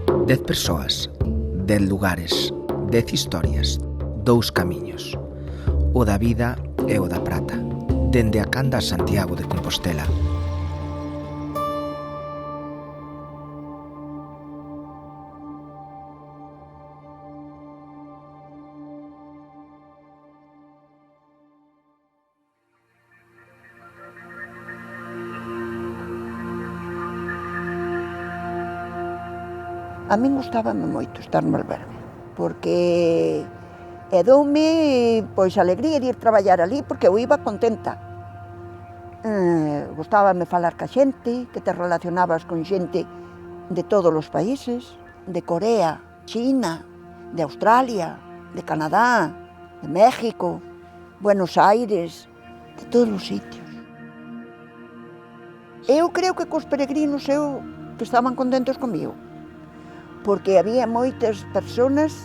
10 persoas, 10 lugares, 10 historias, 2 camiños. O da vida e o da prata, dende a Canda a Santiago de Compostela. A min gustábame moito estar no albergue, porque doume pois alegría de ir traballar ali, porque eu iba contenta. Gustábame falar ca xente, que te relacionabas con xente de todos os países, de Corea, China, de Australia, de Canadá, de México, Buenos Aires, de todos os sitios. Eu creo que cos peregrinos que estaban contentos comigo, porque había moitas personas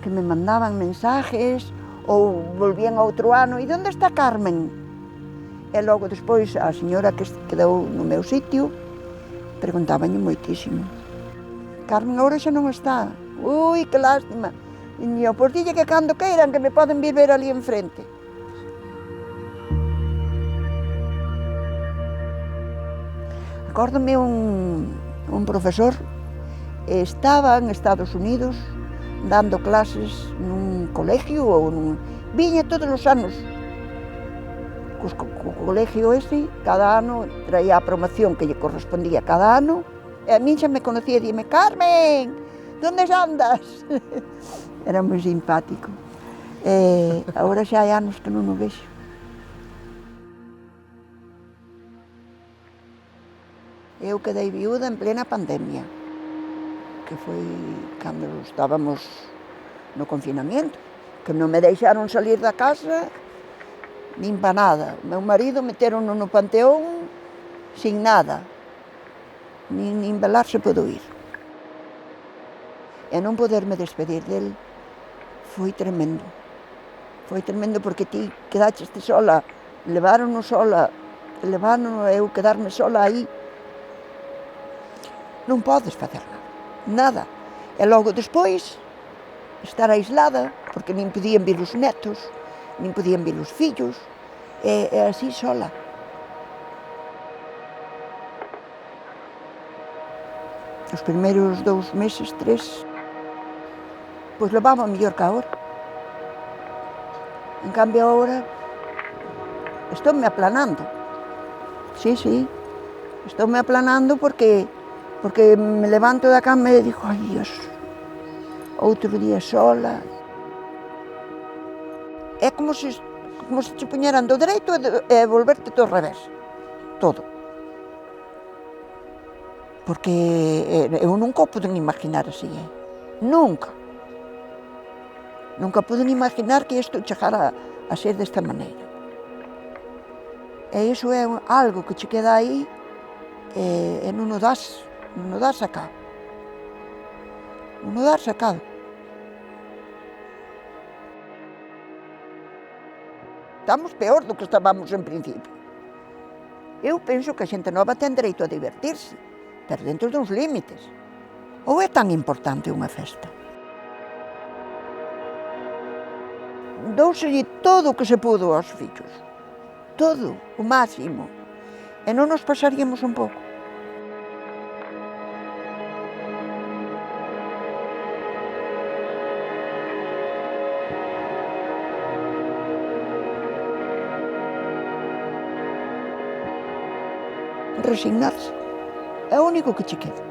que me mandaban mensajes ou volvían outro ano, e onde está Carmen? E logo despois a señora que quedou no meu sitio preguntábanlle moitísimo. Carmen agora xa non está. Ui, que lástima. E eu, pois dille que cando queiran que me poden vir ver ali enfrente. Acórdome un profesor estaba en Estados Unidos dando clases nun colegio viña todos os anos co colegio ese, cada ano traía a promoción que lle correspondía cada ano, e a min xa me conocía e dime: Carmen, donde andas? Era moi simpático. Agora xa hai anos que non o vexo. Eu quedei viúda en plena pandemia, que foi cando estábamos no confinamento, que non me deixaron salir da casa nin pa nada. O meu marido meterono no panteón sin nada, nin velar se pudo ir. E non poderme despedir del foi tremendo. Foi tremendo porque ti quedaste sola, levárono sola, levárono eu quedarme sola aí. Non podes facer nada. E logo despois, estar aislada, porque nin podían vir os netos, nin podían vir os fillos, e así sola. Os primeiros 2 meses, 3, pois levaba mellor que agora. En cambio agora, estou-me aplanando. Sí, estou-me aplanando porque me levanto da cama e digo: ai, Dios, outro día sola. É como se te puñeran do dereito e volverte do revés, todo. Porque eu nunca o poden imaginar así, nunca. Nunca poden imaginar que isto chegara a ser desta maneira. E iso é algo que che queda aí e non o das sacado. Non o das sacado. Estamos peor do que estábamos en principio. Eu penso que a xente nova ten dereito a divertirse, pero dentro duns límites. Ou é tan importante unha festa? Douselle todo o que se pudo aos fillos. Todo, o máximo. E non nos pasaríamos un pouco. Resignarse. É o único que che queda.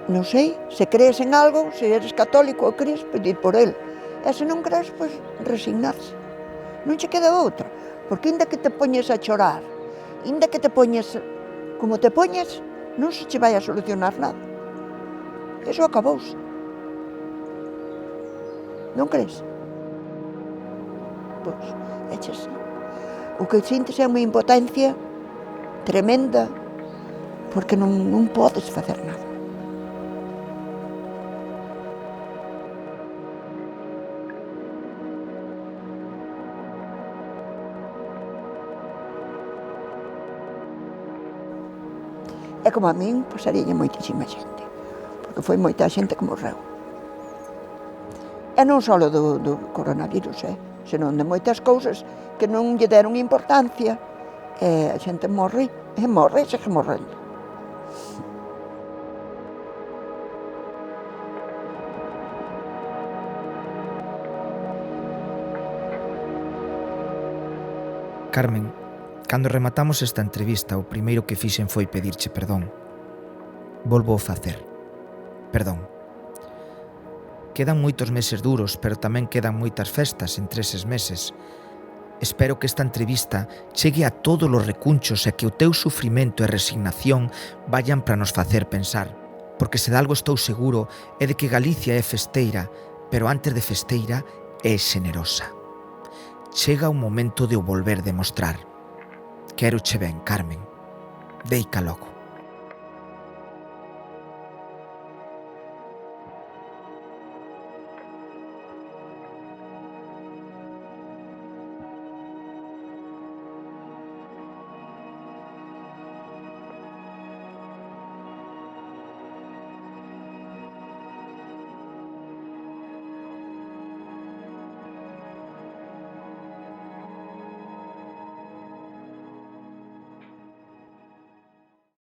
Non sei, se crees en algo, se eres católico ou crees, pedir por el. E se non crees, pois resignarse. Non che queda outra. Porque inda que te poñes a chorar, inda que te poñes como te poñes, non se che vai a solucionar nada. Eso acabouse. Non crees? Pois, éche así. O que sintes é unha impotencia tremenda, porque non podes facer nada. É como a min pasaríalle moitísima xente, porque foi moita xente que morreu. E non só do coronavirus, senón de moitas cousas que non lle deron importancia, e a xente morre, e segue morrendo. Carmen, cando rematamos esta entrevista, o primeiro que fixen foi pedirche perdón. Volvo a facer. Perdón. Quedan moitos meses duros, pero tamén quedan moitas festas entre eses meses. Espero que esta entrevista chegue a todos os recunchos e que o teu sufrimento e resignación vayan para nos facer pensar, porque se de algo estou seguro é de que Galicia é festeira, pero antes de festeira é xenerosa. Chega o momento de o volver demostrar. Quéroche ben, Carmen. Deica logo.